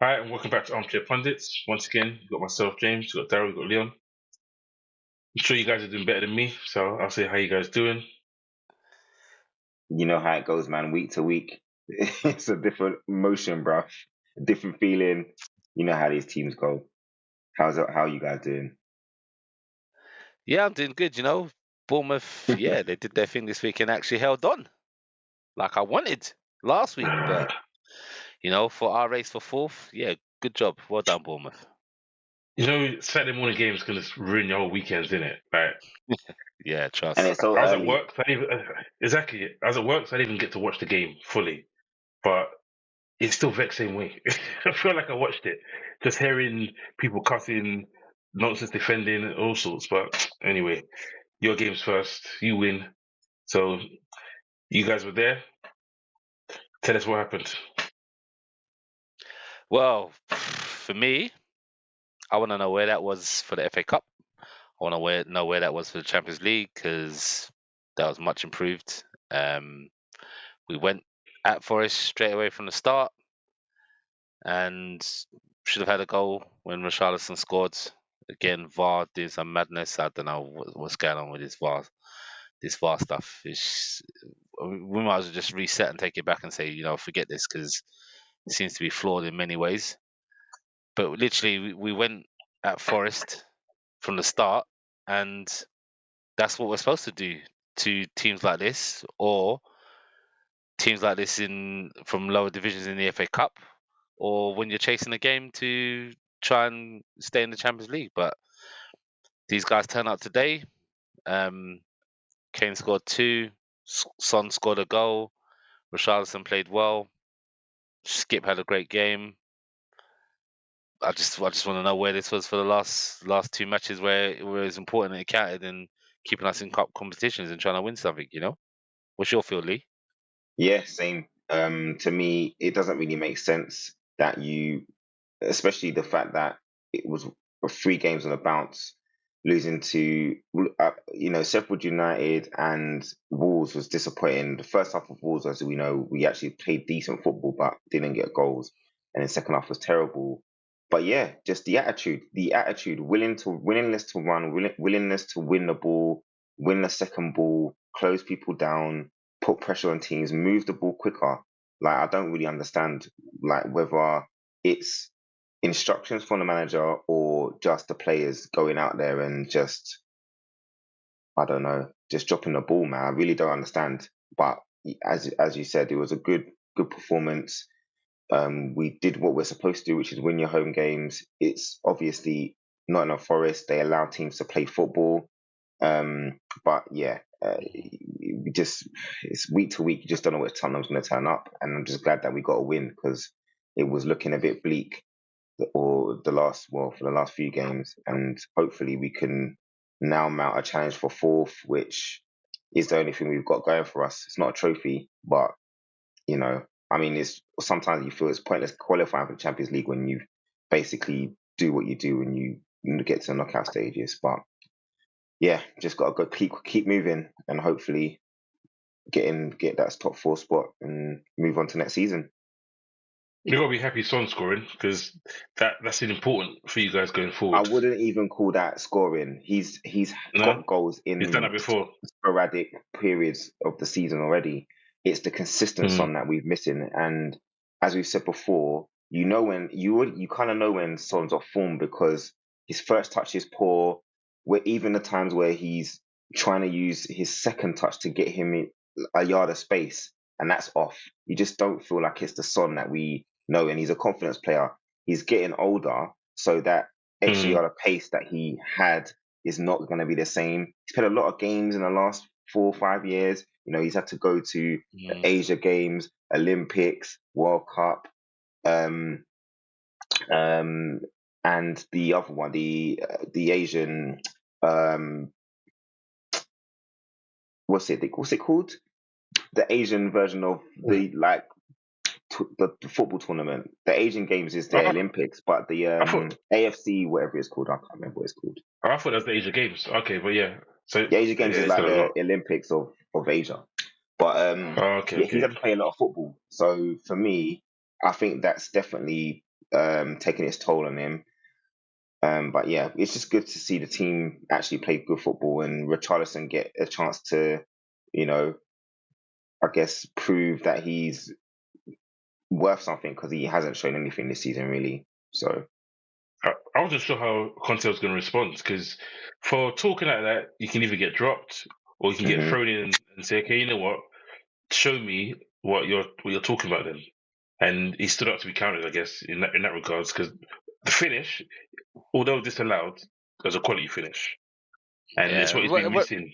Hi, and welcome back to Armchair Pundits. Once again, you've got myself, James, you've got Daryl, you've got Leon. I'm sure you guys are doing better than me, so I'll say how you guys doing. You know how it goes, man. Week to week, it's a different emotion, bro. A different feeling. You know how these teams go. How's it? How you guys doing? Yeah, I'm doing good. Bournemouth, yeah, they did their thing this week and actually held on like I wanted last week. But for our race for fourth, yeah, good job. Well done, Bournemouth. Saturday morning games can just ruin your whole weekends, innit? Like, Yeah, And trust. it's so I was at early. work, so I didn't even, exactly. I was at work, so I didn't even get to watch the game fully. But it's still vexed same way. I feel like I watched it, just hearing people cussing, nonsense defending, all sorts. But anyway, your game's first, you win. So you guys were there. Tell us what happened. Well, for me, I want to know where that was for the FA Cup. I want to know where that was for the Champions League because that was much improved. Um, we went at Forest straight away from the start and should have had a goal when Richarlison scored. Again, VAR did some madness. I don't know what's going on with this VAR stuff. We might as well just reset and take it back and say, forget this because it seems to be flawed in many ways. But literally, we went at Forest from the start, and that's what we're supposed to do to teams like this, or teams like this in from lower divisions in the FA Cup, or when you're chasing a game to try and stay in the Champions League. But these guys turn up today. Um, Kane scored two. Son scored a goal. Richarlison played well. Skip had a great game. I just want to know where this was for the last two matches where it was important and it counted and keeping us in cup competitions and trying to win something. What's your feel, Lee? Yeah, same. To me, it doesn't really make sense that especially the fact that it was three games on a bounce, losing to Sheffield United and Wolves was disappointing. The first half of Wolves, as we know, we actually played decent football but didn't get goals, and the second half was terrible. But yeah, just the attitude, willingness to run, willingness to win the ball, win the second ball, close people down, put pressure on teams, move the ball quicker. Like I don't really understand like whether it's instructions from the manager or just the players going out there and just I don't know, just dropping the ball, man. I really don't understand. But as you said, it was a good performance. We did what we're supposed to do, which is win your home games. It's obviously not enough Forest. They allow teams to play football. But yeah, we just it's week to week. You just don't know which Tottenham's going to turn up, and I'm just glad that we got a win because it was looking a bit bleak or for the last few games, and hopefully we can now mount a challenge for fourth, which is the only thing we've got going for us. It's not a trophy, but you know, I mean, it's sometimes you feel it's pointless qualifying for the Champions League when you basically do what you do when you get to the knockout stages. But yeah, just got to go keep moving and hopefully get that top four spot and move on to next season. You gotta be happy Son scoring because that's important for you guys going I forward. wouldn't even call that scoring. He's No, got goals he's done in that before. sporadic periods of the season already. It's the consistent Hmm. Son that we've missing, and as we've said before, you know when you kind of know when Son's off form because his first touch is poor. Where even the times where he's trying to use his second touch to get him in a yard of space, and that's off. You just don't feel like it's the Son that we know, and he's a confidence player. He's getting older, so that extra Hmm. yard of pace that he had is not going to be the same. He's played a lot of games in the last 4 or 5 years. You know, he's had to go to the Mm. Asia Games, Olympics, World Cup, um, um, and the other one, the Asian, um, what's it called? The Asian version of the the football tournament. The Asian Games is the I, Olympics, but the I thought AFC, whatever it's called, I can't remember what it's called. I thought that was the Asia Games. Okay, but yeah, so The Asia Games yeah, is it's like got a the lot. Olympics of Asia. But Oh, okay, yeah, he's okay. had to play a lot of football. So for me, I think that's definitely. taking its toll on him. But yeah, it's just good to see the team actually play good football and Richarlison get a chance to, I guess, prove that he's worth something because he hasn't shown anything this season really. So I wasn't sure how Conte was going to respond because for talking like that, you can either get dropped or you can get thrown in and say, "Okay, you know what? Show me what you're talking about then." And he stood up to be counted, I guess, in that regards because the finish, although disallowed, was a quality finish, and it's what he's been missing.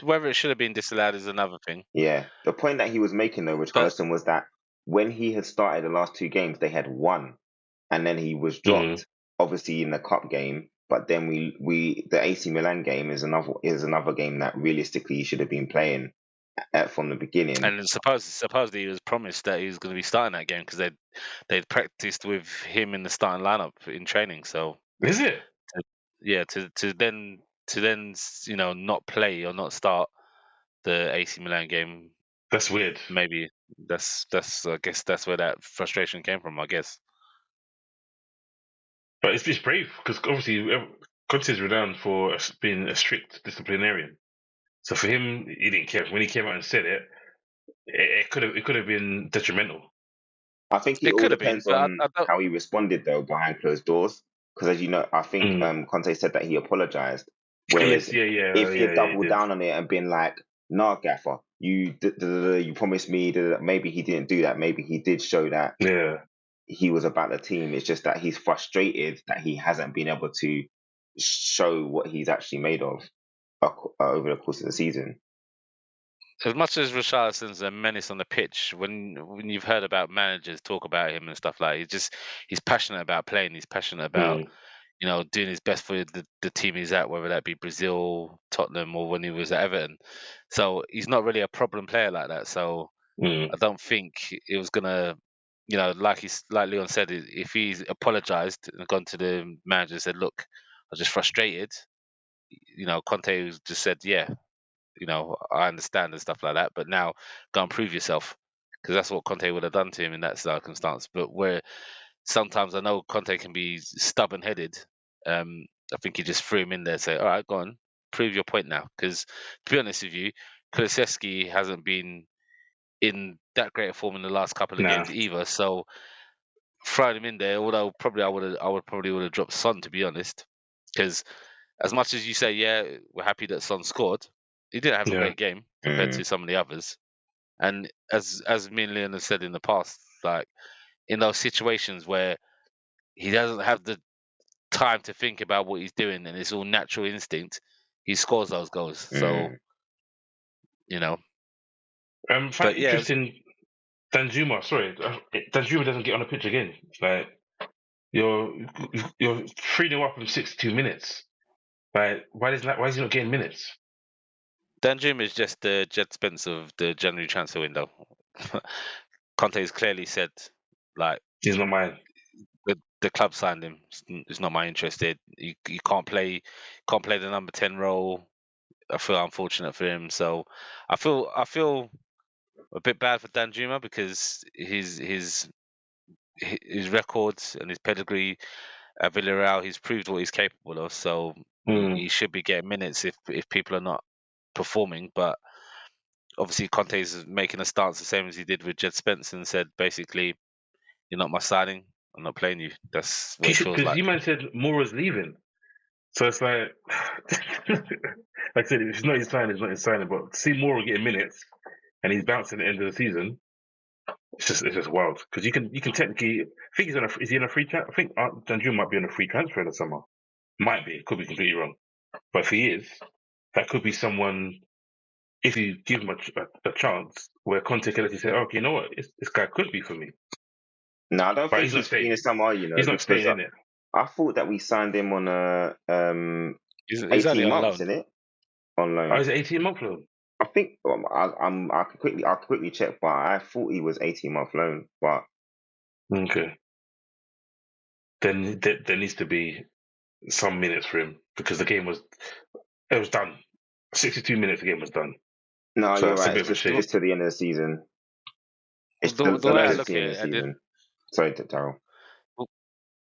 Whether it should have been disallowed is another thing. Yeah, the point that he was making though, Richarlison, was that when he had started the last two games, they had won, and then he was dropped, obviously in the cup game. But then the AC Milan game is another game that realistically he should have been playing from the beginning. And supposedly he was promised that he was going to be starting that game because they'd practiced with him in the starting lineup in training. So is it? To then not play or not start the AC Milan game. That's weird. Maybe that's I guess that's where that frustration came from. I guess. But it's brave because obviously Conte is renowned for being a strict disciplinarian. So for him, he didn't care. When he came out and said it, it could have been detrimental. I think it all depends on how he responded though behind closed doors. Because as you know, I think Conte said that he apologized. Whereas if he had doubled down on it and been like, "Nah, Gaffer, you promised me," maybe he didn't do that. Maybe he did show that he was about the team. It's just that he's frustrated that he hasn't been able to show what he's actually made of over the course of the season. As much as Richarlison's a menace on the pitch, when you've heard about managers talk about him and stuff like that, he's passionate about playing. He's passionate about doing his best for the team he's at, whether that be Brazil, Tottenham, or when he was at Everton. So he's not really a problem player like that. So I don't think it was gonna, like Leon said, if he's apologized and gone to the manager and said, "Look, I was just frustrated," Conte just said, "Yeah. I understand," and stuff like that. But now go and prove yourself, because that's what Conte would have done to him in that circumstance. But where sometimes I know Conte can be stubborn-headed, I think he just threw him in there and say, "All right, go on, prove your point now." Because to be honest with you, Kulusevski hasn't been in that great a form in the last couple of games either. So throwing him in there, although probably I would probably would have dropped Son, to be honest, because as much as you say, yeah, we're happy that Son scored, he didn't have a great game compared to some of the others. And as me and Leon have said in the past, like in those situations where he doesn't have the time to think about what he's doing and it's all natural instinct, he scores those goals. So, But interesting. Danjuma, Danjuma doesn't get on the pitch again. It's like you're 3-0 up in 62 minutes. Like why is he not getting minutes? Danjuma is just the Jed Spence of the January transfer window. Conte has clearly said, like, he's not mine. The club signed him. It's not my interest. You can't play the number 10 role. I feel unfortunate for him. So I feel a bit bad for Danjuma because his records and his pedigree at Villarreal, he's proved what he's capable of. So he should be getting minutes if people are not performing. But obviously Conte is making a stance the same as he did with Jed Spence and said basically, "You're not my signing. I'm not playing you." That's what it feels like. Because you man said Moura's leaving, so it's like, like I said, if it's not his signing, it's not his signing. But to see Moura getting minutes and he's bouncing at the end of the season, it's just wild. Because you can technically, I think is he on a free transfer? I think Danjuma might be on a free transfer in the summer. Might be, could be completely wrong. But if he is, that could be someone. If you give him a chance, where Conte can actually say, "Okay, you know what, this guy could be for me." No, I don't think he's in the summer. He's not staying in it. I thought that we signed him on a he's 18 months, isn't it? On loan. Oh, is it 18-month loan? I think I could quickly check, but I thought he was 18-month loan. But okay, then there needs to be some minutes for him because the game was done. 62 minutes, the game was done. No, so you're right. It's just to the end of the season. It's the way I look at it. Sorry, Daryl.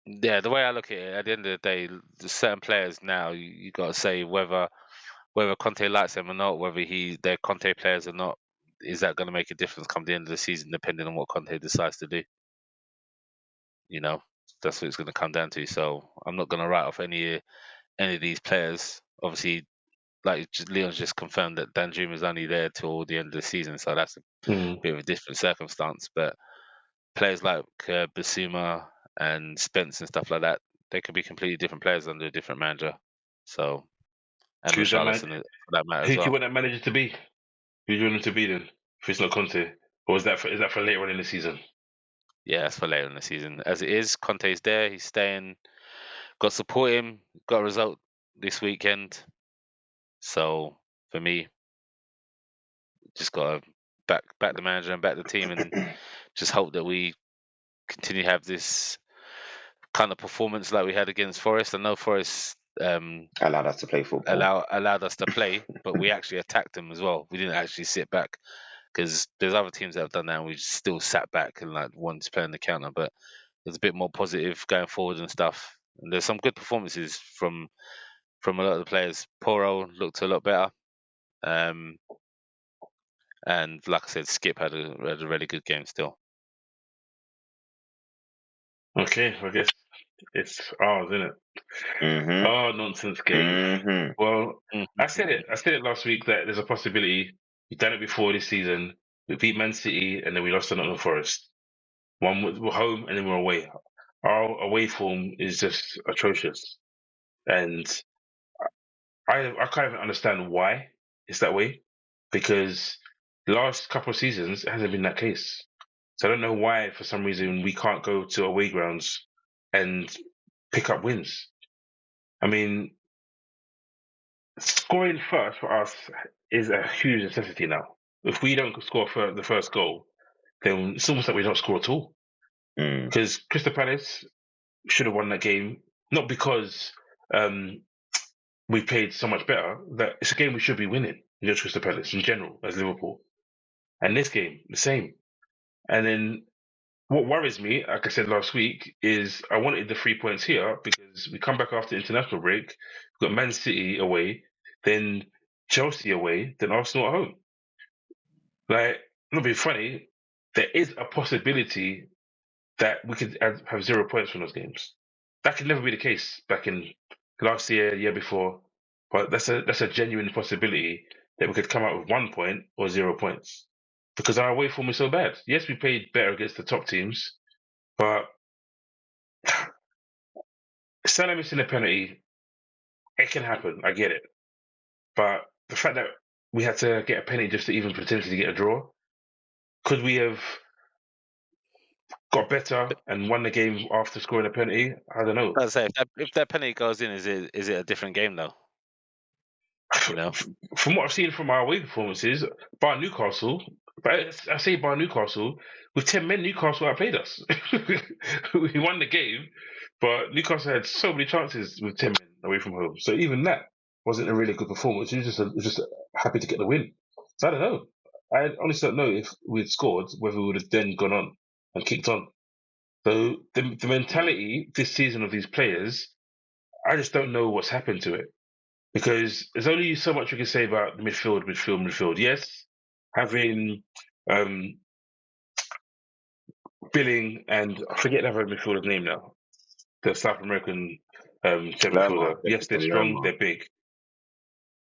Yeah, the way I look at it, at the end of the day, there's certain players now you got to say whether Conte likes them or not, whether they're Conte players or not. Is that going to make a difference come the end of the season, depending on what Conte decides to do? You know, that's what it's going to come down to. So I'm not going to write off any of these players. Obviously, Leon's just confirmed that Danjuma is only there till the end of the season, so that's a Mm. bit of a different circumstance. But players like Basuma and Spence and stuff like that, they could be completely different players under a different manager. So, and Who's that man? Richarlison for that matter Who as do you well. want that manager to be? Who do you want him to be then? If it's not Conte, or is that for later on in the season? Yeah, that's for later in the season. As it is, Conte's there. He's staying. Got to support him. Got a result this weekend. So for me, just got to back the manager and back the team, and just hope that we continue to have this kind of performance like we had against Forest. I know Forest Allowed us to play football. allowed us to play, but we actually attacked them as well. We didn't actually sit back, because there's other teams that have done that and we still sat back and like wanted to play on the counter. But there's a bit more positive going forward and stuff. And there's some good performances from a lot of the players. Poro looked a lot better. And like I said, Skip had a really good game still. Okay, I guess it's ours, isn't it? Mm-hmm. Oh, nonsense game. Mm-hmm. Well, I said Mhm. it. I said it last week that there's a possibility we've done it before this season. We beat Man City and then we lost to Nottingham Forest. We're home and then we're away. Our away form is just atrocious, and I can't even understand why it's that way. Because the last couple of seasons it hasn't been that case. So I don't know why, for some reason, we can't go to away grounds and pick up wins. I mean, scoring first for us is a huge necessity now. If we don't score for the first goal, then it's almost like we don't score at all. Mm. Because Crystal Palace should have won that game, not because um, we played so much better. That it's a game we should be winning against Crystal Palace in general as Liverpool. And this game, the same. And then what worries me, like I said last week, is I wanted the 3 points here because we come back after international break. We've got Man City away, then Chelsea away, then Arsenal at home. Like, not being funny, there is a possibility that we could have 0 points from those games. That could never be the case back in last year, year before. But that's a genuine possibility that we could come out with 1 point or 0 points because our away form is so bad. Yes, we played better against the top teams, but Salah missing a penalty, it can happen. I get it. But the fact that we had to get a penalty just to even potentially get a draw, could we have got better and won the game after scoring a penalty? I don't know. I'd say if that penalty goes in, is it a different game though? You know, From what I've seen from our away performances, bar Newcastle, but I say bar Newcastle, with 10 men, Newcastle outplayed us. We won the game, but Newcastle had so many chances with 10 men away from home. So even that wasn't a really good performance. He was just happy to get the win. So I don't know. I honestly don't know if we'd scored, whether we would have then gone on and kicked on. So the mentality this season of these players, I just don't know what's happened to it. Because there's only so much we can say about the midfield. Yes, having um, Billing and I forget the other midfielder's name now, the South American centre Lerma, midfielder. Yes, they're Jefferson strong, Lerma. they're big.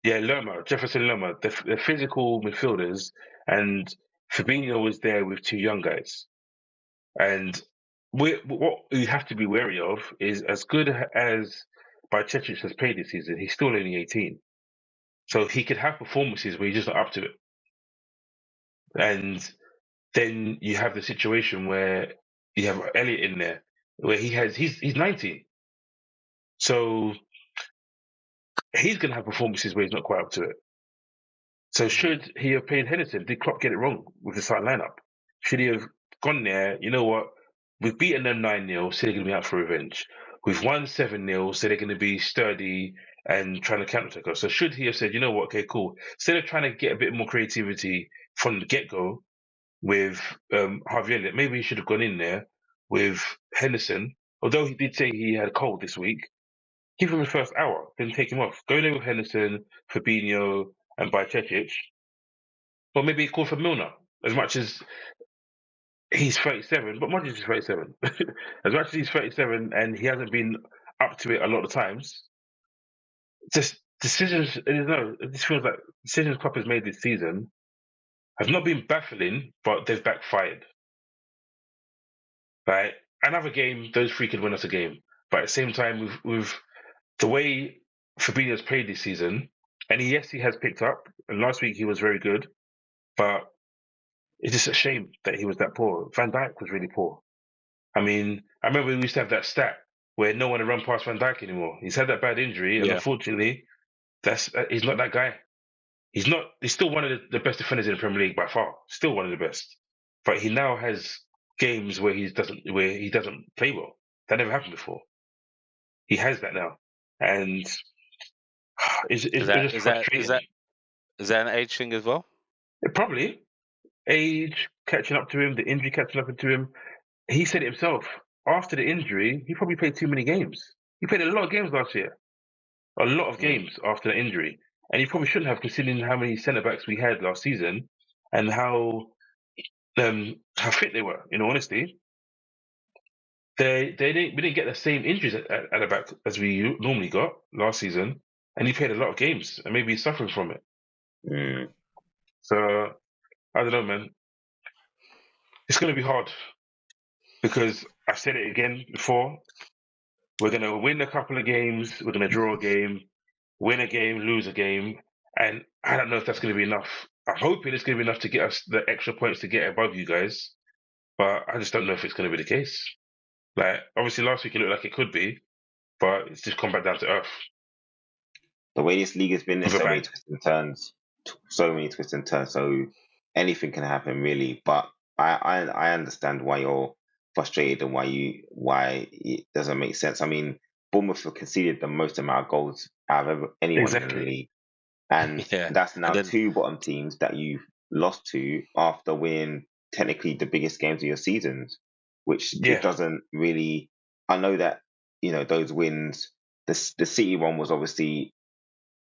Yeah, Jefferson Lerma, they're physical midfielders, and Fabinho was there with two young guys. And what you have to be wary of is as good as Bajcetic has played this season, he's still only 18. So he could have performances where he's just not up to it. And then you have the situation where you have Elliot in there, where he's 19. So he's gonna have performances where he's not quite up to it. So should he have played Henderson? Did Klopp get it wrong with the starting lineup? Should he have gone there? You know what? We've beaten them 9-0, so they're gonna be out for revenge. We've won 7-0, so they're gonna be sturdy and trying to counter us. So should he have said, you know what, okay, cool. Instead of trying to get a bit more creativity from the get go, with Harvey Elliott. Maybe he should have gone in there with Henderson although he did say he had a cold this week, give him the first hour, then take him off. Go there with Henderson, Fabinho, and Bajcetic. Or maybe call for Milner. As much as he's 37, but Modric is 37. As much as he's 37 and he hasn't been up to it a lot of times, just decisions. No, it just feels like decisions Klopp has made this season have not been baffling, but they've backfired. Like another game, those three could win us a game. But at the same time, with the way Fabinho's played this season, and yes, he has picked up. And last week he was very good, but it's just a shame that he was that poor. Van Dijk was really poor. I mean, I remember we used to have that stat where no one had run past Van Dijk anymore. He's had that bad injury, and Yeah. unfortunately, he's not that guy. He's not. He's still one of the best defenders in the Premier League by far. Still one of the best. But he now has games where he doesn't play well. That never happened before. He has that now, and it's just frustrating. Is that an age thing as well? Probably age catching up to him, the injury catching up to him. He said it himself. After the injury, he probably played too many games. He played a lot of games last year. A lot of games after the injury. And he probably shouldn't have, considering how many centre-backs we had last season and how fit they were, in all honesty. We didn't get the same injuries at the back as we normally got last season. And he played a lot of games, and maybe he's suffering from it. So, I don't know, man. It's going to be hard. Because I've said it again before, we're going to win a couple of games, we're going to draw a game, win a game, lose a game, and I don't know if that's going to be enough. I'm hoping it's going to be enough to get us the extra points to get above you guys, but I just don't know if it's going to be the case. Like, obviously last week it looked like it could be, but it's just come back down to earth. The way this league has been, there's so many twists and turns, so anything can happen really. But I understand why you're frustrated and why it doesn't make sense. I mean, Bournemouth have conceded the most amount of goals out of anyone in the league, and that's now two bottom teams that you've lost to after winning technically the biggest games of your seasons, which doesn't really. I know that those wins. The City one was obviously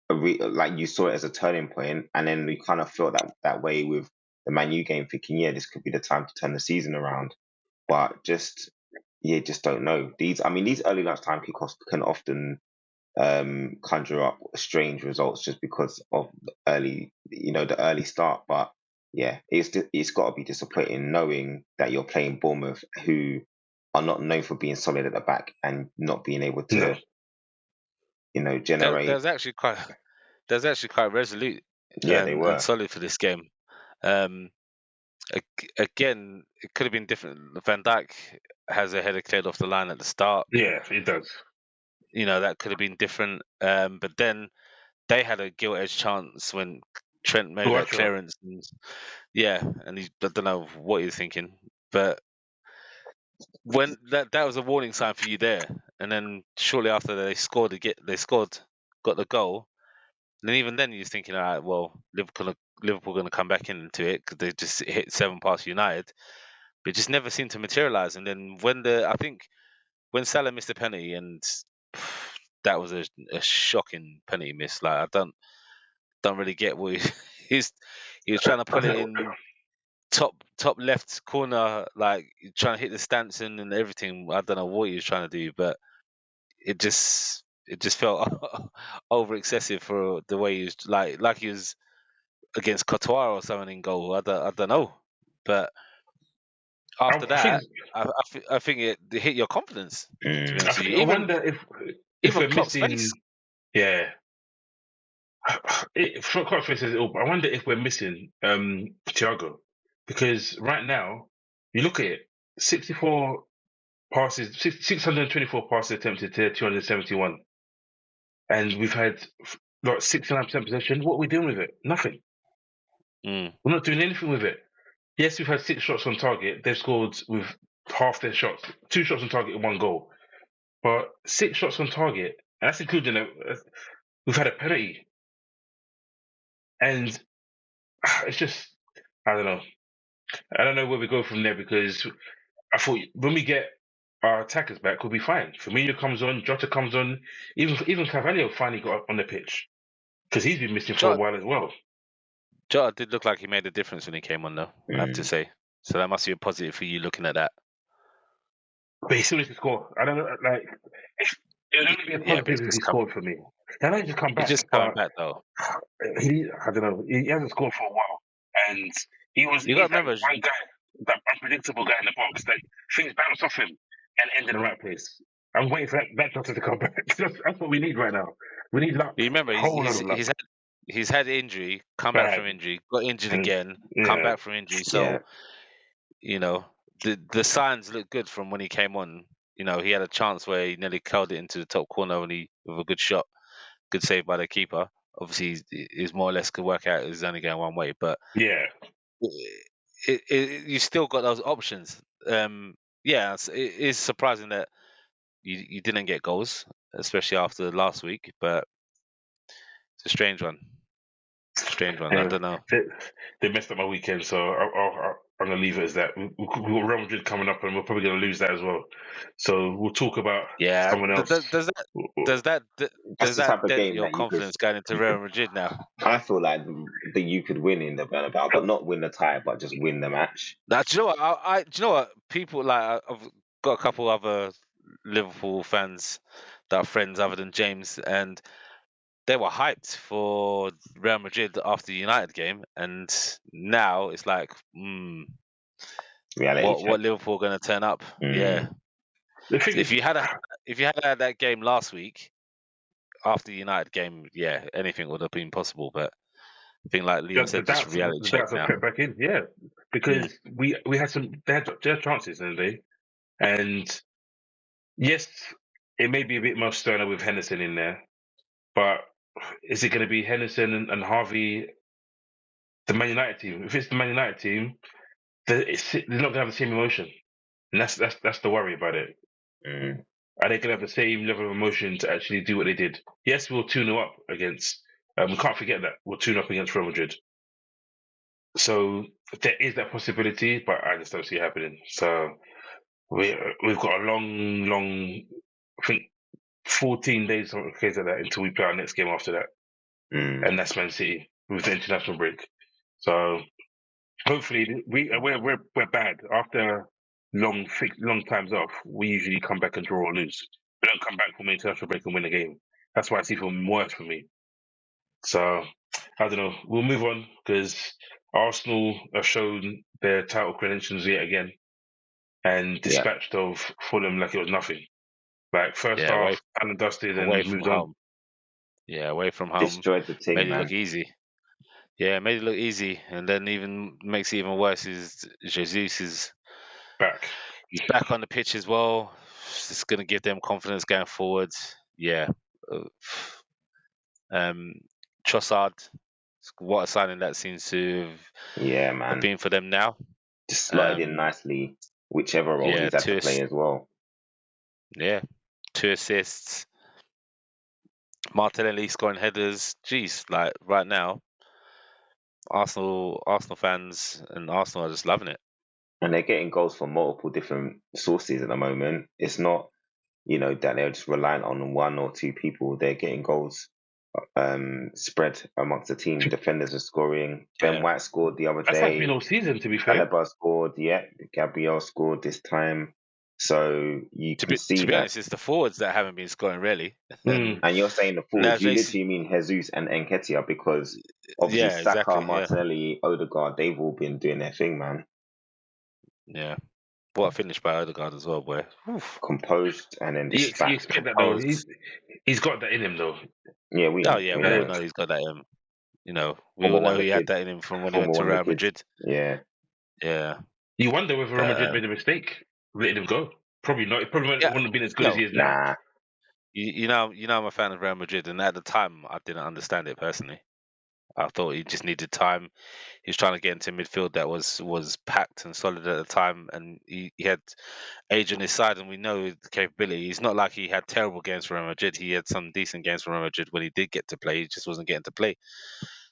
like you saw it as a turning point, and then we kind of felt that way with the Man U game, thinking, this could be the time to turn the season around. But just don't know. These early lunchtime kickoffs can often conjure up strange results just because of the early start. But it's got to be disappointing knowing that you're playing Bournemouth, who are not known for being solid at the back and not being able to, generate. There's actually quite resolute. They were and solid for this game. Again, it could have been different. Van Dijk has a header cleared off the line at the start. Yeah, it does. That could have been different. But then they had a gilt-edged chance when Trent made that clearance. And I don't know what you're thinking, but when that was a warning sign for you there. And then shortly after they scored, got the goal. And then even then you're thinking, all right, well, Liverpool going to come back into it because they just hit 7 past United, but it just never seemed to materialise. And then when Salah missed the penalty, and that was a shocking penalty miss. Like, I don't really get what he was trying to put it in top left corner, like trying to hit the stance and everything. I don't know what he was trying to do, but it just felt over excessive for the way he was like he was against Courtois or something in goal. I don't know, but after that, I think it hit your confidence. To be honest with you. I wonder if we're missing. Face. Yeah. Klopp says it all, but I wonder if we're missing Thiago, because right now you look at it, 64 passes, 624 passes attempted to 271, and we've had like 69% possession. What are we doing with it? Nothing. We're not doing anything with it. Yes, we've had 6 shots on target. They've scored with half their shots, 2 shots on target and 1 goal, but 6 shots on target, and that's including we've had a penalty. And it's just, I don't know. I don't know where we go from there, because I thought when we get our attackers back, we'll be fine. Firmino comes on, Jota comes on, even Carvalho finally got on the pitch because he's been missing for a Jota, while as well. Jota did look like he made a difference when he came on, though. I have to Mm. say. So that must be a positive for you looking at that. But he still needs to score. I don't know, like it would only be a Yeah, but positive if he scored for me. He might just come he's back, just coming but back though. I don't know. He hasn't scored for a while, and You got he's to that remember, one guy, that unpredictable guy in the box that things bounce off him and end in the right place. I'm waiting for that doctor to come back. That's what we need right now. We need luck, you remember a whole lot of luck. he's had injury, come back Bad, from injury, got injured and again, come yeah, back from injury. Yeah. So the signs look good from when he came on. He had a chance where he nearly curled it into the top corner with a good shot, good save by the keeper. Obviously, he's more or less could work out. He's only going one way, but yeah. you still got those options. Yeah, it is surprising that you didn't get goals, especially after last week. But it's a strange one. It's a strange one. I Anyway, don't know. they messed up my weekend, so I'm gonna leave it as that. We've got Real Madrid coming up, and we're probably gonna lose that as well. So we'll talk about Yeah, someone else. does that That's does the type that of dent game your that you could. confidence going into Real Madrid now? I feel like that you could win in the Bernabeu, but not win the tie, but just win the match. Now, do you know what? Do you know what? People like I've got a couple other Liverpool fans that are friends other than James, and they were hyped for Real Madrid after the United game, and now it's like, Reality what check. Liverpool going to turn up? Yeah. Mm. The thing If is, you had that game last week after the United game, yeah, anything would have been possible. But I think, like Liam the said, just doubts, reality the check doubts have now. crept back in. Yeah, Mm. because we had they had chances in the day, and yes, it may be a bit more sterner with Henderson in there, but is it going to be Henderson and Harvey, the Man United team? If it's the Man United team, they're not going to have the same emotion, and that's the worry about it. Mm. Are they going to have the same level of emotion to actually do what they did? Yes, we'll 2-0 up against. We can't forget that we'll 2-0 up against Real Madrid. So there is that possibility, but I just don't see it happening. So we've got a long, I think 14 days or something like that until we play our next game after that, Mm. and that's Man City with the international break. So hopefully we're bad after long times off. We usually come back and draw or lose. We don't come back from the international break and win a game. That's why it's even worse for me. So I don't know. We'll move on because Arsenal have shown their title credentials yet again and Yeah. dispatched of Fulham like it was nothing. Like first Yeah, half, done and dusted, away and from moved on. home. Yeah, away from home Destroyed the made team, it man. look easy. Yeah, made it look easy, and then even makes it even worse is Jesus is Back. he's back on the pitch as well. It's going to give them confidence going forward. Yeah, uh, um, Trossard, what a signing that seems to Yeah, have man. been for them now. Just slotted in Um, nicely, whichever role yeah, he's had to play as well. yeah, 2 assists. Martinelli scoring headers. Jeez, like right now, Arsenal fans and Arsenal are just loving it. And they're getting goals from multiple different sources at the moment. It's not, that they're just reliant on one or two people. They're getting goals spread amongst the team. Defenders are scoring. Ben Yeah, White scored the other That's how it's been day. all season, to be fair. Caliber scored. Yeah, Gabriel scored this time. So you to can be see to be that. honest, it's the forwards that haven't been scoring really. Mm. And you're saying the And forwards, as you they, s- literally mean Jesus and Nketiah because obviously yeah, Saka, exactly, yeah, Martinelli, Odegaard, they've all been doing their thing, man. yeah. What a finish by Odegaard as well, boy. Oof. Composed and then You, just you back expect that though. composed. He's got that in him though. Yeah, Oh yeah, we we all know. know he's got that. We Formula all know One the he had kid. that in him from when he went Formula to One the Real kid. Madrid. Yeah. Yeah, You wonder whether Real but Madrid made a mistake letting him go. Probably not. It probably yeah, wouldn't have been as good as he no. is now. Nah. I'm a fan of Real Madrid, and at the time, I didn't understand it personally. I thought he just needed time. He was trying to get into midfield that was packed and solid at the time, and he had age on his side, and we know the capability. It's not like he had terrible games for Real Madrid. He had some decent games for Real Madrid when he did get to play. He just wasn't getting to play.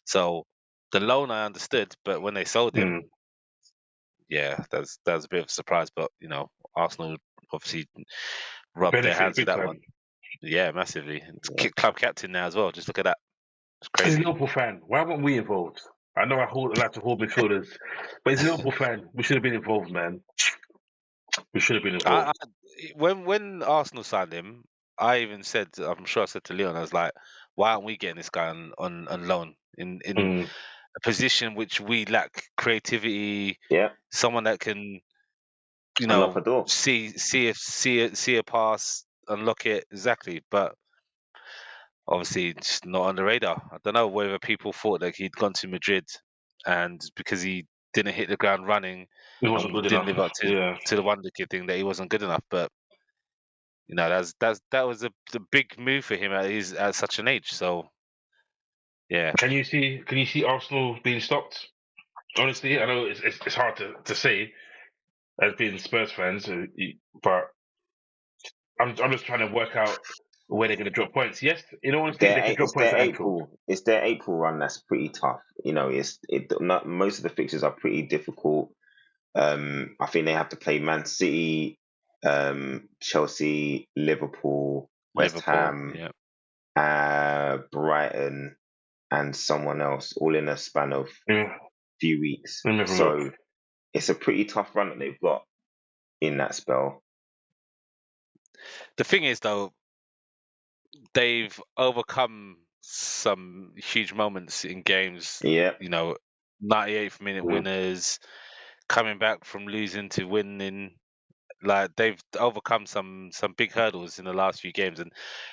So the loan I understood, but when they sold him, Mm. yeah, that was a bit of a surprise. But Arsenal obviously rubbed their Benefited hands with big that time. one. Yeah, massively. It's Yeah. club captain now as well. Just look at that. It's He's a crazy. Liverpool fan. Why weren't we involved? I know I like to hold midfielders, but he's a Liverpool fan. We should have been involved, man. We should have been I, involved. I, when Arsenal signed him, I even said, I'm sure I said to Leon, I was like, why aren't we getting this guy on loan in Mm. a position which we lack creativity, Yeah. someone that can, Unlock a door. see a pass, unlock it exactly, but obviously it's not on the radar. I don't know whether people thought that he'd gone to Madrid, and because he didn't hit the ground running It wasn't and good didn't enough. live up Yeah. to the Wonder Kid thing, that he wasn't good enough. But that was a big move for him at such an age. So yeah, Can you see Arsenal being stopped? Honestly, I know it's hard to say as being Spurs fans, but I'm just trying to work out where they're going to drop points. Yes, in all honesty, they could drop It's points their at Anfield. April. It's their April run that's pretty tough. Not most of the fixtures are pretty difficult. I think they have to play Man City, Chelsea, Liverpool, West Liverpool. Ham, Yeah, Brighton, and someone else, all in a span of Yeah, few weeks. let me have a look. So it's a pretty tough run that they've got in that spell. the thing is though, they've overcome some huge moments in games. Yeah. 98th minute Mm. winners, coming back from losing to winning. Like they've overcome some big hurdles in the last few games, and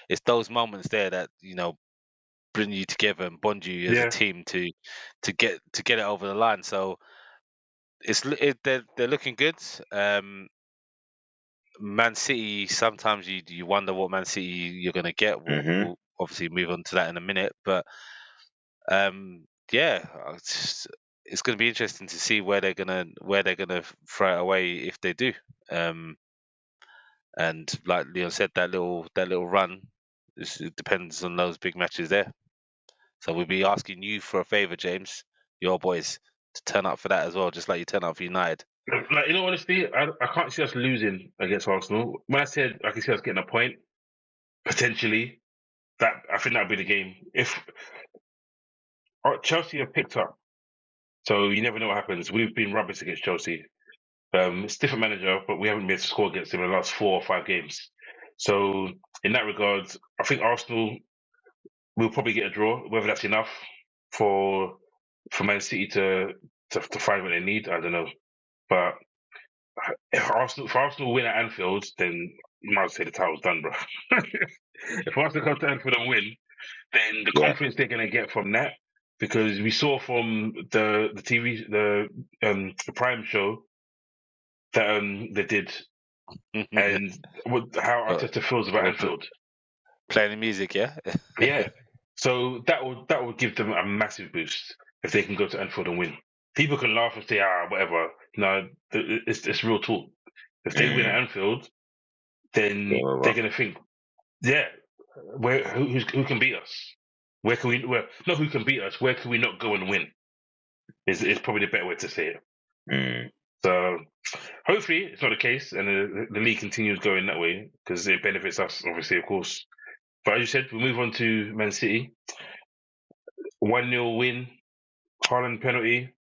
it's those moments there that bring you together and bond you as a Yeah, team to get it over the line. So they're looking good. Man City, sometimes you wonder what Man City you're going to get. Hmm. We'll obviously move on to that in a minute, but yeah, it's going to be interesting to see where they're gonna throw it away if they do. And like Leon said, that little run, it depends on those big matches there. So we'll be asking you for a favour, James, your boys, to turn up for that as well, just like you turn up for United. like in all honesty, I can't see us losing against Arsenal. When I said I can see us getting a point potentially, that I think that'd be the game. If Chelsea have picked up, so you never know what happens. We've been rubbish against Chelsea. It's a different manager, but we haven't been able to score against them in the last 4 or 5 games. So in that regard, I think Arsenal will probably get a draw. Whether that's enough for Man City to find what they need, I don't know. But if Arsenal win at Anfield, then you might say the title's done, bro. If Arsenal come to Anfield and win, then the Yeah. confidence they're going to get from that, because we saw from the TV the Prime show that they did, and how Arteta feels about Anfield. Playing the music, yeah. Yeah, so that would give them a massive boost if they can go to Anfield and win. People can laugh and say, whatever. No, it's real talk. If they win at Anfield, then Yeah, well, they're going to think, yeah, who can beat us? Where can we? Not who can beat us. Where can we not go and win? Is probably the better way to say it. mm. So hopefully it's not the case, and the league continues going that way, because it benefits us, obviously, of course. But as you said, we move on to Man City. 1-0 win, Haaland penalty.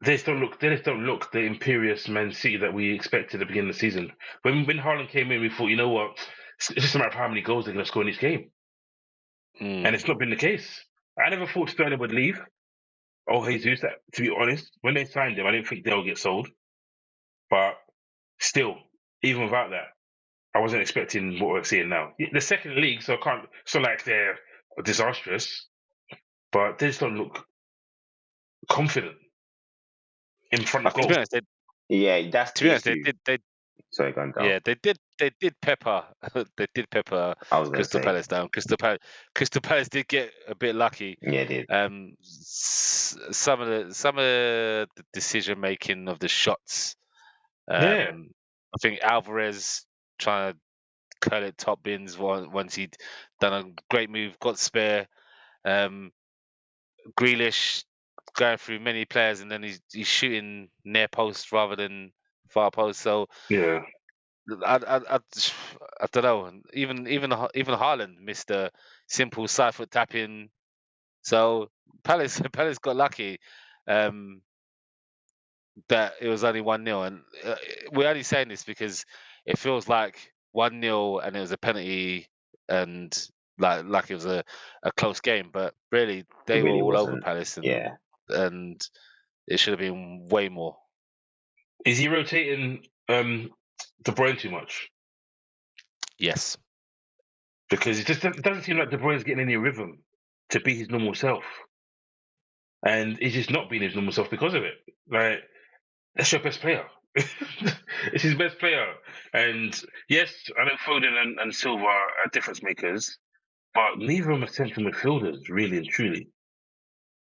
They just don't look the imperious Man City that we expected at the beginning of the season. When Haaland came in, we thought, you know what, it's just a matter of how many goals they're going to score in each game, and it's not been the case. I never thought Sterling would leave. Oh, Jesus, to be honest, when they signed him, I didn't think they'll get sold. But still, even without that, I wasn't expecting what we're seeing now. The second league, so I can't. It's not like they're disastrous, but they just don't look confident in front of To be goal. honest, Yeah, that's to be the honest, issue. they Sorry, going down. yeah, they did pepper they did pepper I was going to Crystal say. Palace down. Crystal Palace did get a bit lucky. Yeah, it did. Some of the decision making of the shots. Yeah. I think Alvarez trying to curl it top bins once he'd done a great move, got spare. Grealish going through many players, and then he's shooting near post rather than far post. So Yeah. I don't know. Even Haaland missed a simple side foot tap in. So Palace Palace got lucky that it was only 1-0, and we're only saying this because it feels like 1-0 and it was a penalty, and like it was a close game. But really, It they were really all over wasn't. Palace, Yeah. and it should have been way more. Is he rotating De Bruyne too much? Yes. Because it doesn't seem like De Bruyne's getting any rhythm to be his normal self, and he's just not being his normal self because of it. Like, that's your best player. It's his best player, and yes, I know Foden and Silva are difference makers, but neither of them are central midfielders, really and truly.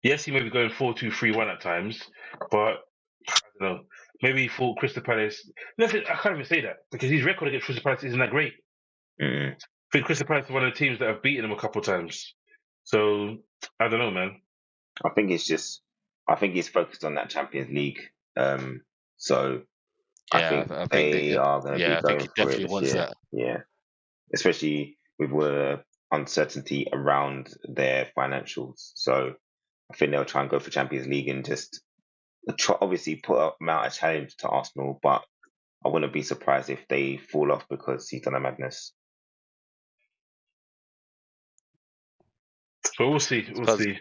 Yes, he may be going 4-2-3-1 at times, but I don't know. Maybe he thought Crystal Palace. No, I can't even say that because his record against Crystal Palace isn't that great. Mm. I think Crystal Palace is one of the teams that have beaten him a couple of times. So I don't know, man. I think he's focused on that Champions League. So I Yeah, think I think they are going to be I think going he for it definitely this wants year. that. Yeah, especially with the uncertainty around their financials. So I think they'll try and go for Champions League and just obviously mount a challenge to Arsenal. But I wouldn't be surprised if they fall off because he's done a madness. But we'll see. We'll Suppose see.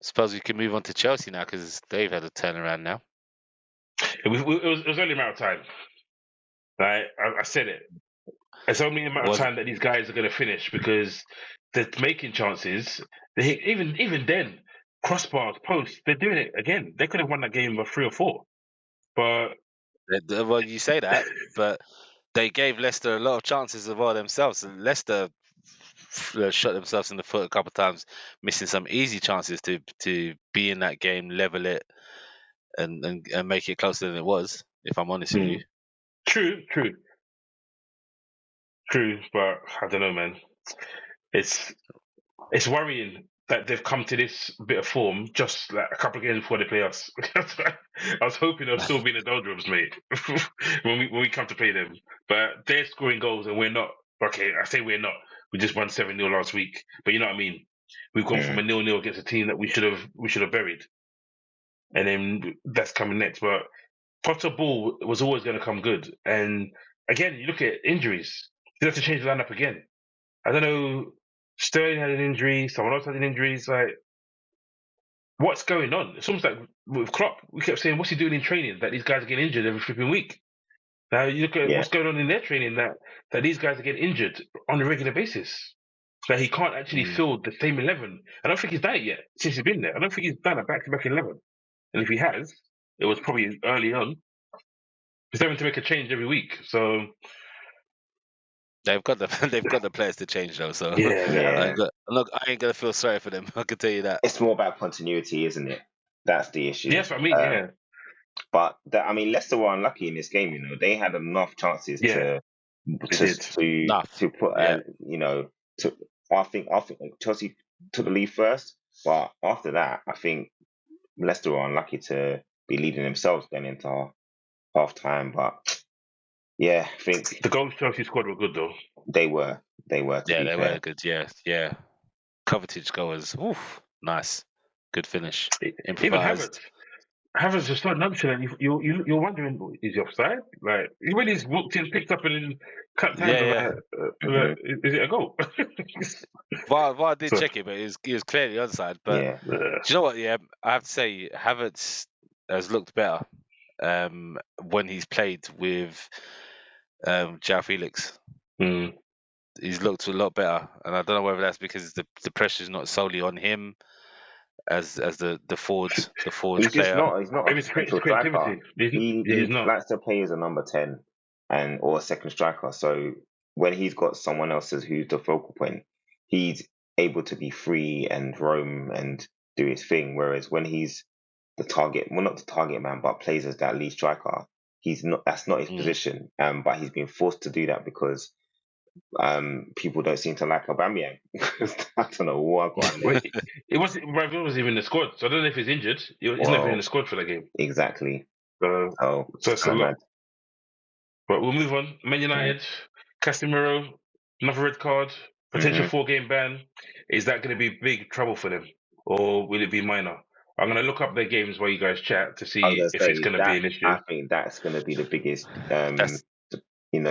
suppose we can move on to Chelsea now because they've had a turnaround now. It was only a matter of time. Right? I said it. It's only a matter of time that these guys are going to finish because they're making chances. Even then, crossbars, posts, they're doing it again. They could have won that game by 3 or 4. But Well, you say that, but they gave Leicester a lot of chances as well themselves. And Leicester shot themselves in the foot a couple of times, missing some easy chances to be in that game, level it, and make it closer than it was. If I'm honest with you, true. But I don't know, man. It's worrying that they've come to this bit of form just like a couple of games before they play us. I was hoping they'll still be in the doldrums, mate, when we come to play them. But they're scoring goals and we're not. Okay, I say we're not. We just won 7-0 last week, but you know what I mean. We've gone from a 0-0 against a team that we should have buried, and then that's coming next. But Potter Ball was always going to come good, and again, you look at injuries. You have to change the lineup again. I don't know. Sterling had an injury. Someone else had an injury. It's like, what's going on? It's almost like with Klopp. We kept saying, what's he doing in training? That these guys are getting injured every flipping week. Now you look at what's going on in their training. That these guys are getting injured on a regular basis. That he can't actually field the same 11. I don't think he's done it yet since he's been there. I don't think he's done a back-to-back 11. And if he has, it was probably early on. He's having to make a change every week. So they've got the players to change though. So Yeah. I ain't gonna feel sorry for them. I can tell you that. It's more about continuity, isn't it? That's the issue. Yes, I mean, yeah. But Leicester were unlucky in this game. You know, they had enough chances to put, I think Chelsea took the lead first, but after that, I think Leicester were unlucky to be leading themselves going into half time. But yeah, I think the goals Chelsea scored were good though. They were. They were good. Yeah. Kovacic goals. Oof, nice, good finish. Improvised. Even Havertz just so nonchalant. You're wondering, is he offside? Like he really just walked in, picked up, and then cut hands. Is it a goal? VAR did check it, but he was clearly onside. But do you know what? Yeah, I have to say Havertz has looked better when he's played with João Felix. He's looked a lot better, and I don't know whether that's because the pressure's not solely on him as the forward he's player. He's not a central striker. He likes to play as a number 10 or a second striker. So when he's got someone else who's the focal point, he's able to be free and roam and do his thing. Whereas when he's the target, well, not the target man, but plays as that lead striker, that's not his position. But he's been forced to do that because people don't seem to like Aubameyang. I don't know what. It wasn't even in the squad, so I don't know if he's injured. He's never in the squad for that game. Exactly. So it's a lot. But we'll move on. Man United, Casemiro, another red card, potential Mm-hmm. 4-game ban. Is that going to be big trouble for them, or will it be minor? I'm going to look up their games while you guys chat to I was see gonna if it's say going to be that an issue. I think that's gonna be the biggest, That's the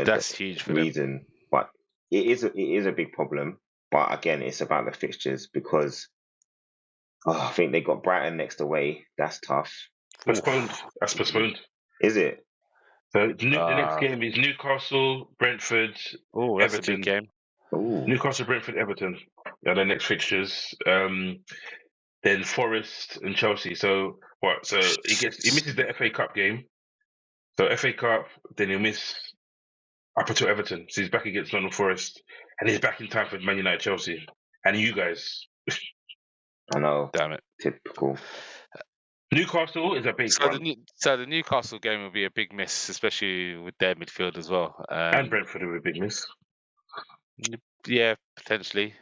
that's huge for them. reason. But it is a big problem. But again, it's about the fixtures because I think they got Brighton next away. That's tough. Postponed. Oof. That's postponed. Is it? So the next Uh, game is Newcastle, Brentford, oh, that's a big Everton. game. Ooh, Newcastle, Brentford, Everton are their next fixtures. Then Forest and Chelsea. So what? So he misses the FA Cup game. So FA Cup, then he'll miss up until Everton. So he's back against Nottingham Forest, and he's back in time for Man United, Chelsea, and you guys. I know. Damn it. Typical. Newcastle is a big So one, the Newcastle game will be a big miss, especially with their midfield as well. and Brentford are a big miss. Yeah, potentially.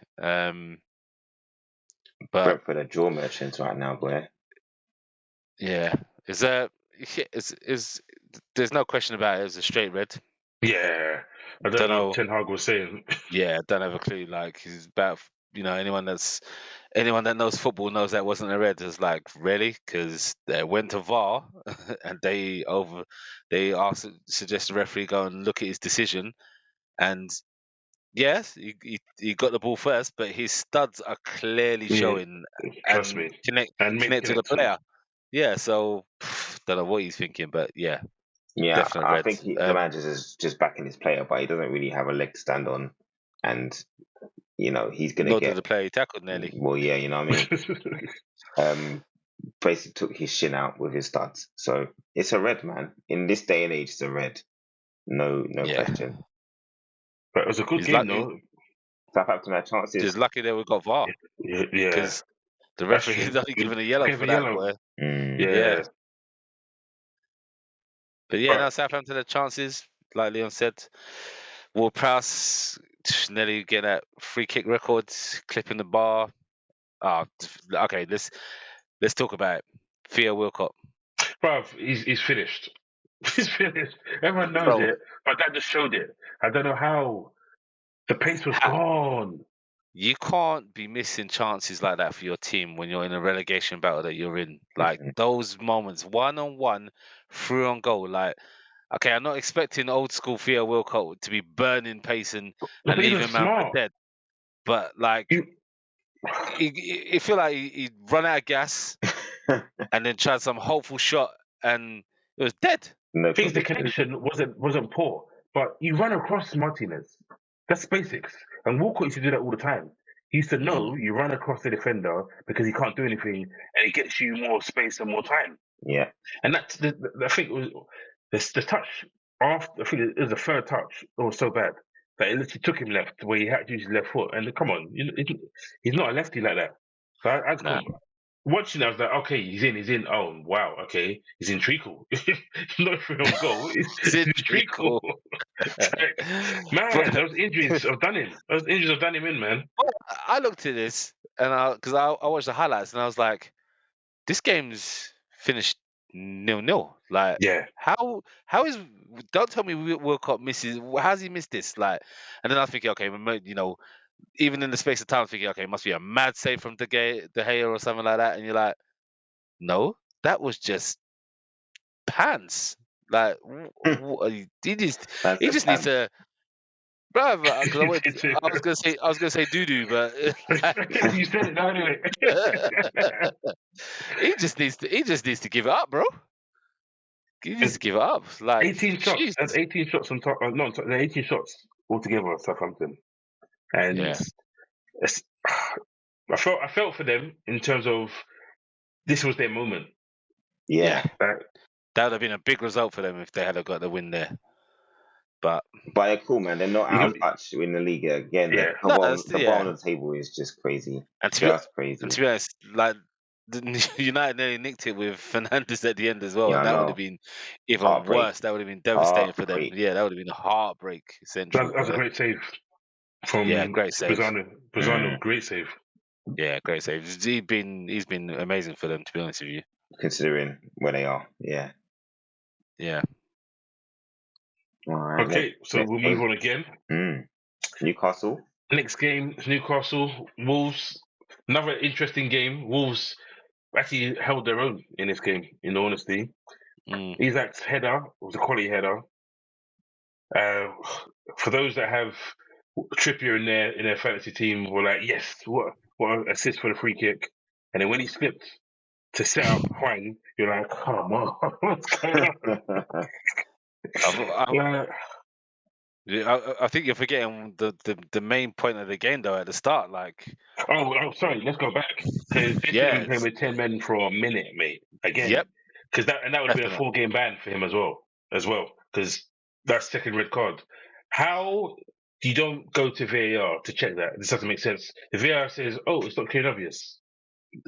But Brentford are draw merchants right now, boy. yeah, is there is there's no question about it. It's a straight red. Yeah, I don't Don't know what know. Ten Hag was saying. Yeah, don't have a clue. Like he's about anyone that knows football knows that wasn't a red. It's like really because they went to VAR and they asked suggest the referee go and look at his decision and yes, he got the ball first, but his studs are clearly Yeah, showing trust and me, and make connect to the connection. player. Yeah, so don't know what he's thinking, but yeah, Yeah, definite I red. think the manager's is just backing his player, but he doesn't really have a leg to stand on, and he's gonna Nor did get. the player he tackled nearly. Well, yeah, you know what I mean. Basically took his shin out with his studs, so it's a red, man. In this day and age, it's a red. No Yeah, question. But it was a good he's game, lucky. though. Southampton had Just chances. lucky that we got VAR Yeah, because the that's referee true. is only given a yellow Gave for a that, yellow. boy. Mm. Yeah, Yeah, but yeah, but now Southampton had chances, like Leon said. Ward Prowse nearly get that free kick record, clipping the bar. Ah, okay. Let's talk about it. Theo Wilcott, bruv, he's finished. He's finished. Everyone knows bro. it, but that just showed it. I don't know how the pace was gone. You can't be missing chances like that for your team when you're in a relegation battle that you're in. Like Mhm. those moments, 1-on-1, through on goal. Like, okay, I'm not expecting old school Theo Wilcott to be burning pace and But he was leaving man for smart. dead. But like, You, he feel like he run out of gas and then tried some hopeful shot and it was dead. No things the conviction. connection wasn't poor, but you run across Martinez. That's basics. And Walcott used to do that all the time. He used to know you run across the defender because he can't do anything, and it gets you more space and more time. Yeah. And that's I think it was the touch after. I think it was the third touch. It was so bad that it literally took him left where he had to use his left foot. And come on, he's not a lefty like that. So I Nah. watching, I was like, okay, he's in. Oh wow, okay, he's in treacle. Not for on goal. He's in treacle. Cool. Man, but, those injuries have done him. Those injuries have done him in, man. but I looked at this and because I watched the highlights and I was like, this game's finished 0-0. Like, Yeah, how is? Don't tell me Wilcott misses. How's he missed this? Like, and then I was thinking, okay, even in the space of time, I was thinking, okay, it must be a mad save from De Gea or something like that. And you're like, no, that was just pants. Like, That's he the just needs plan. to, bro. Because I was gonna say doo doo, but you said it now anyway. he just needs to give it up, bro. He needs to give it up. Like, 18 shots. jeez. That's 18 shots on top. No, 18 shots altogether. Southampton, and Yeah, it's, I felt for them in terms of this was their moment. yeah. Yeah. That would have been a big result for them if they had got the win there. But But they're cool, man. They're not out of You- touch in the league again. yeah, no, The bar on the table is just crazy. And Just crazy. to be honest, like United nearly nicked it with Fernandes at the end as well, Yeah, and I that would have know. been even Heartbreak. worse. That would have been devastating for them. Heartbreak. Yeah, that would have been a heartbreak central. that was a But great save yeah, from great save. Bozano. Mm. Great save. Yeah, great save. He's been amazing for them. To be honest with you. Considering where they are. Yeah. Yeah. All right, Okay, so we'll move on again. Newcastle. Next game, Newcastle, Wolves. Another interesting game. Wolves actually held their own in this game, in all honesty. Isak's header was a quality header. For those that have Trippier in their fantasy team, were like, yes, what an assist for the free kick. And then when he slipped to set up Hwang, you're like, come on, what's going on? I think you're forgetting the main point of the game though at the start. Like, sorry, let's go back because they should have been playing with 10 men for a minute, mate. Again, because that would have been a 4-game ban for him as well, because that's second red card. How you don't go to VAR to check that? This doesn't make sense. The VAR says, "Oh, it's not clear and obvious."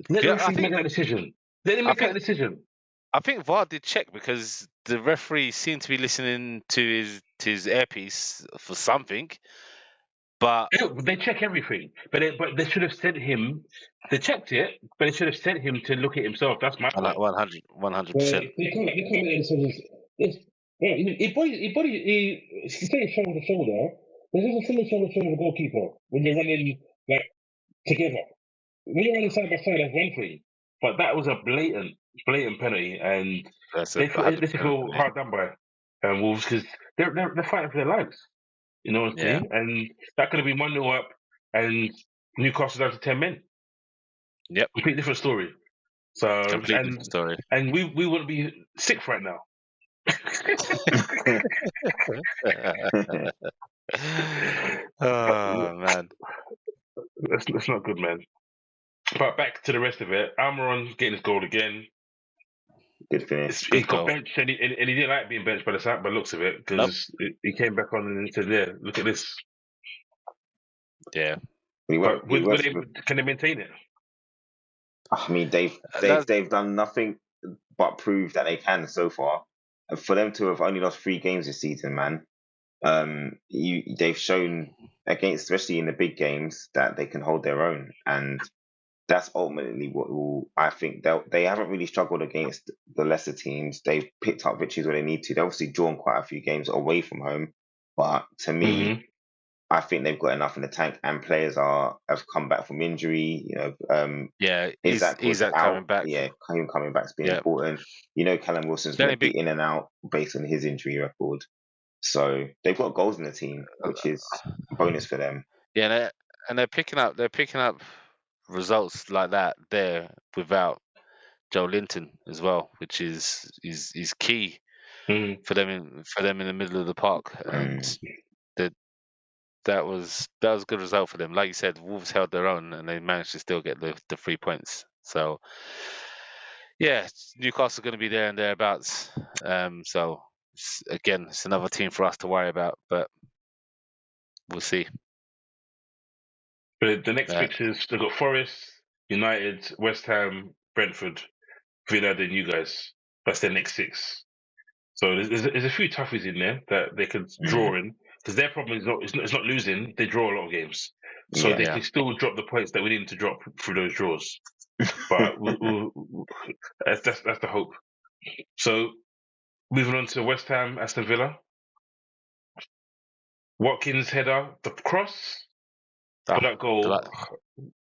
Let the referee make that decision. Let him make that decision. I think VAR did check because the referee seemed to be listening to his earpiece for something. But they check everything. But they should have sent him. They checked it, but they should have sent him to look at himself. That's my point. 100%. They can't make any decisions. He stays shoulder to shoulder. There's also shoulder to shoulder the goalkeeper when you're running like together. When you're running side by side, that's one thing. But that was a blatant penalty, and they feel hard done by Wolves because they're fighting for their lives. You know what I'm saying? And that could have been 1-0 up, and Newcastle down to 10 men. Yep, complete different story. So different story. And we wouldn't be 6th right now. Oh man, that's not good, man. But back to the rest of it. Almiron getting his goal again. Good finish. He got benched, and he didn't like being benched by the looks of it, because he came back on and said, "Yeah, look at this." Yeah. Can they maintain it? I mean, they've done nothing but prove that they can so far. And for them to have only lost 3 games this season, man, they've shown against, especially in the big games, that they can hold their own, and that's ultimately what I think. They haven't really struggled against the lesser teams. They've picked up victories where they need to. They've obviously drawn quite a few games away from home, but to me, I think they've got enough in the tank, and players have come back from injury. Isak coming back. Yeah, him coming back has been important. Callum Wilson's going to be in and out based on his injury record. So they've got goals in the team, which is a bonus for them. Yeah, and they're picking up results like that there without Joe Linton as well, which is key for them in the middle of the park, and that was a good result for them. Like you said, Wolves held their own and they managed to still get the 3 points. So yeah, Newcastle are going to be there and thereabouts. So it's another team for us to worry about, but we'll see. But the next fixtures, they've got Forest, United, West Ham, Brentford, Villa, then you guys. That's their next 6. So there's a few toughies in there that they could draw in, because their problem is not losing. They draw a lot of games, so they can still drop the points that we need to drop through those draws. But that's the hope. So moving on to West Ham, Aston Villa. Watkins header, the cross. That goal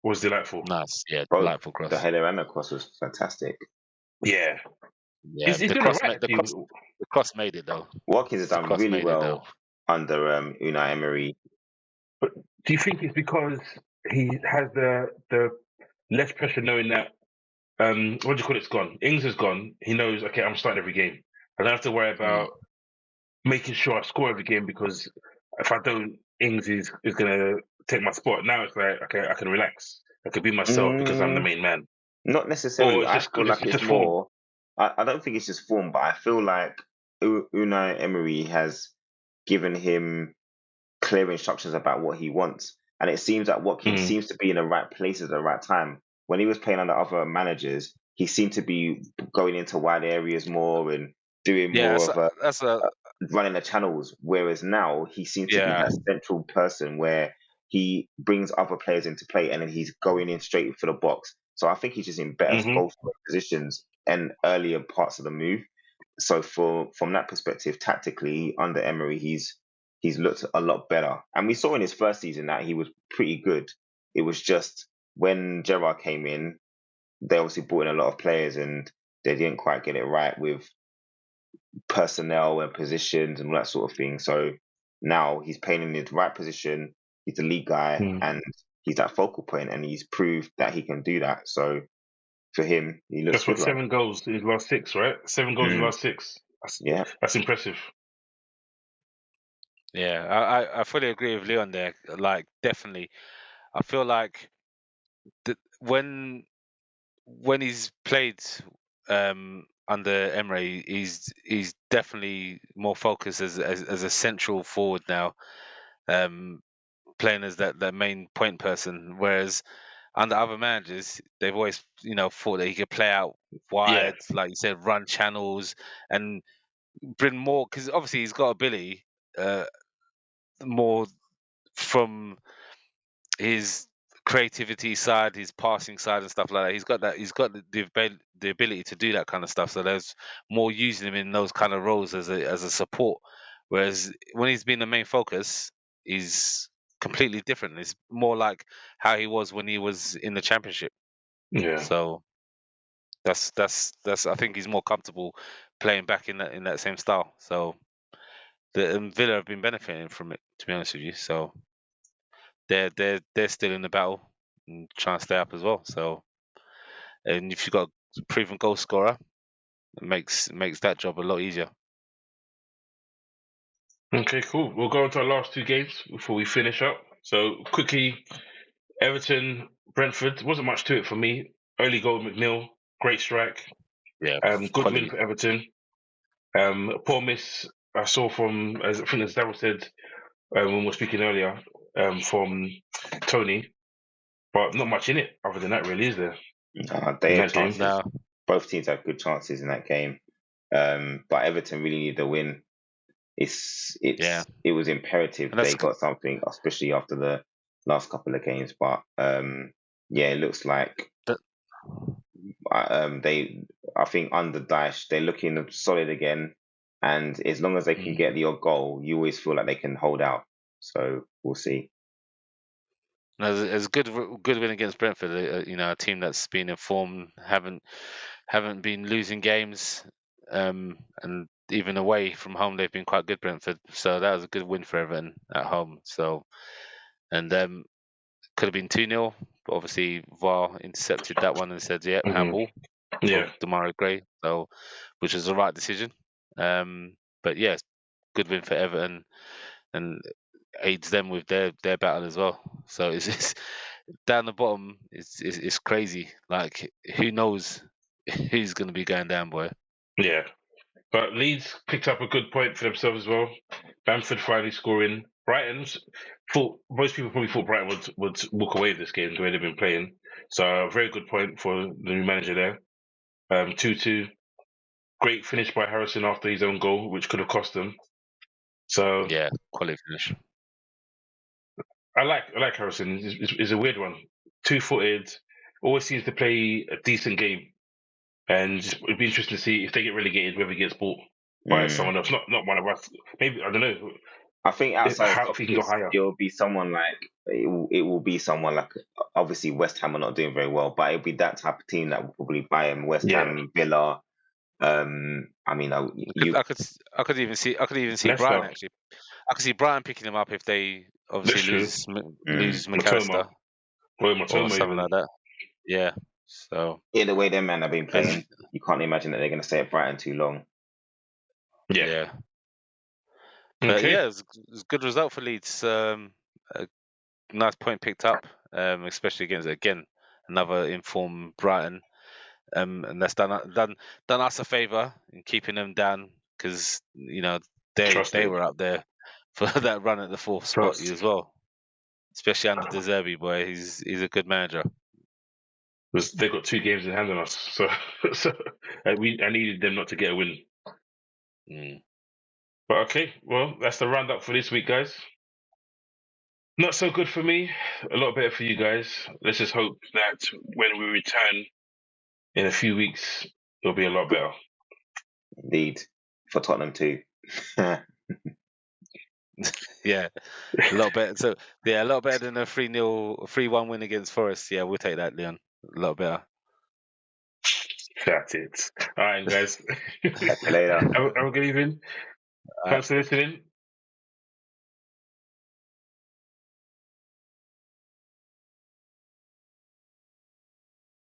was delightful. Nice, delightful cross. The header and the cross was fantastic. Yeah. The cross made it though. Watkins has done really well under Unai Emery. But do you think it's because he has the less pressure, knowing that what do you call it's gone? Ings is gone. He knows, okay, I'm starting every game. I don't have to worry about making sure I score every game, because if I don't, Ings is gonna take my spot. Now it's like, okay, I can relax. I can be myself because I'm the main man. Not necessarily. I feel like it's more. I don't think it's just form, but I feel like Unai Emery has given him clear instructions about what he wants. And it seems that Watkins seems to be in the right place at the right time. When he was playing under other managers, he seemed to be going into wide areas more and doing more running the channels. Whereas now he seems to be that central person where he brings other players into play and then he's going in straight for the box. So I think he's just in better goal positions and earlier parts of the move. So from that perspective, tactically under Emery, he's looked a lot better. And we saw in his first season that he was pretty good. It was just when Gerrard came in, they obviously brought in a lot of players and they didn't quite get it right with personnel and positions and all that sort of thing. So now he's playing in his right position. He's the lead guy and he's that focal point, and he's proved that he can do that. So for him, he looks That's what, good. 7 goals in his last 6, right? 7 goals in his last 6. Yeah. That's impressive. Yeah, I fully agree with Leon there. Like, definitely, I feel like when he's played under Emre, he's definitely more focused as a central forward now, playing as that main point person. Whereas under other managers, they've always thought that he could play out Yeah. wide, like you said, run channels and bring more, because obviously he's got ability, more from his creativity side, his passing side, and stuff like that. He's got that. He's got the ability to do that kind of stuff. So there's more using him in those kind of roles as a support. Whereas when he's been the main focus, he's completely different. It's more like how he was when he was in the Championship. Yeah. So that's I think he's more comfortable playing back in that same style. So the Villa have been benefiting from it, to be honest with you. So they're still in the battle and trying to stay up as well. So, and if you've got a proven goal scorer, it makes that job a lot easier. Okay, cool. We'll go on to our last 2 games before we finish up. So quickly, Everton, Brentford. Wasn't much to it for me. Early goal, McNeil. Great strike. Yeah, Good win quality. for Everton. Poor miss I saw from, as I think as Daryl said when we were speaking earlier, from Tony. But not much in it other than that, really, is there? They In had that game. chances. No, Both teams had good chances in that game. But Everton really needed a win. It was imperative and that's they got something, especially after the last couple of games. But it looks like that, I think under Daesh they're looking solid again. And as long as they can get the odd goal, you always feel like they can hold out. So we'll see. it's a good win against Brentford. A team that's been informed, haven't been losing games, and even away from home they've been quite good, Brentford. So that was a good win for Everton at home. So, and could have been 2-0, but obviously VAR intercepted that one and said, "Yeah, handball for Yeah. Demarai Gray," so which was the right decision. But yeah, good win for Everton and aids them with their battle as well. So it's down the bottom. It's crazy. Like, who knows who's going to be going down, boy? Yeah. But Leeds picked up a good point for themselves as well. Bamford finally scoring. Brighton's thought most people probably thought Brighton would walk away with this game the way they've been playing. So a very good point for the new manager there. 2-2. Great finish by Harrison after his own goal, which could have cost them. So Yeah, quality finish. I like Harrison. He's a weird one. 2-footed, always seems to play a decent game. And it'd be interesting to see if they get relegated, whether he gets bought by someone else, not one of us. Maybe, I don't know. I think outside of How top if he can go six, higher. it will be someone like it will be someone like, obviously West Ham are not doing very well, but it'll be that type of team that will probably buy him. West Yeah. Ham, Villa. I mean, I could even see Leicester. Brighton actually. I could see Brighton picking him up if they obviously That's true. lose Matoma. McAllister Or or Matoma something even. like that. Yeah. So the way them men have been playing, you can't imagine that they're going to stay at Brighton too long. yeah. But Okay. yeah, it's a good result for Leeds. A nice point picked up, especially against again another informed Brighton. And that's done us a favour in keeping them down, because Trust they it. were up there for that run at the 4th spot Trust. as well. Especially under De Zerbi, boy, he's a good manager. They've got 2 games in hand on us, so I needed them not to get a win. But okay, well, that's the roundup for this week, guys. Not so good for me. A lot better for you guys. Let's just hope that when we return in a few weeks, it'll be a lot better. Indeed, for Tottenham too. Yeah, a lot better. So yeah, a lot better than a 3-0, 3-1 win against Forest. Yeah, we'll take that, Leon. A lot better. That's it. All right, guys. Catch you later. Have a good evening. All right. Thanks for listening.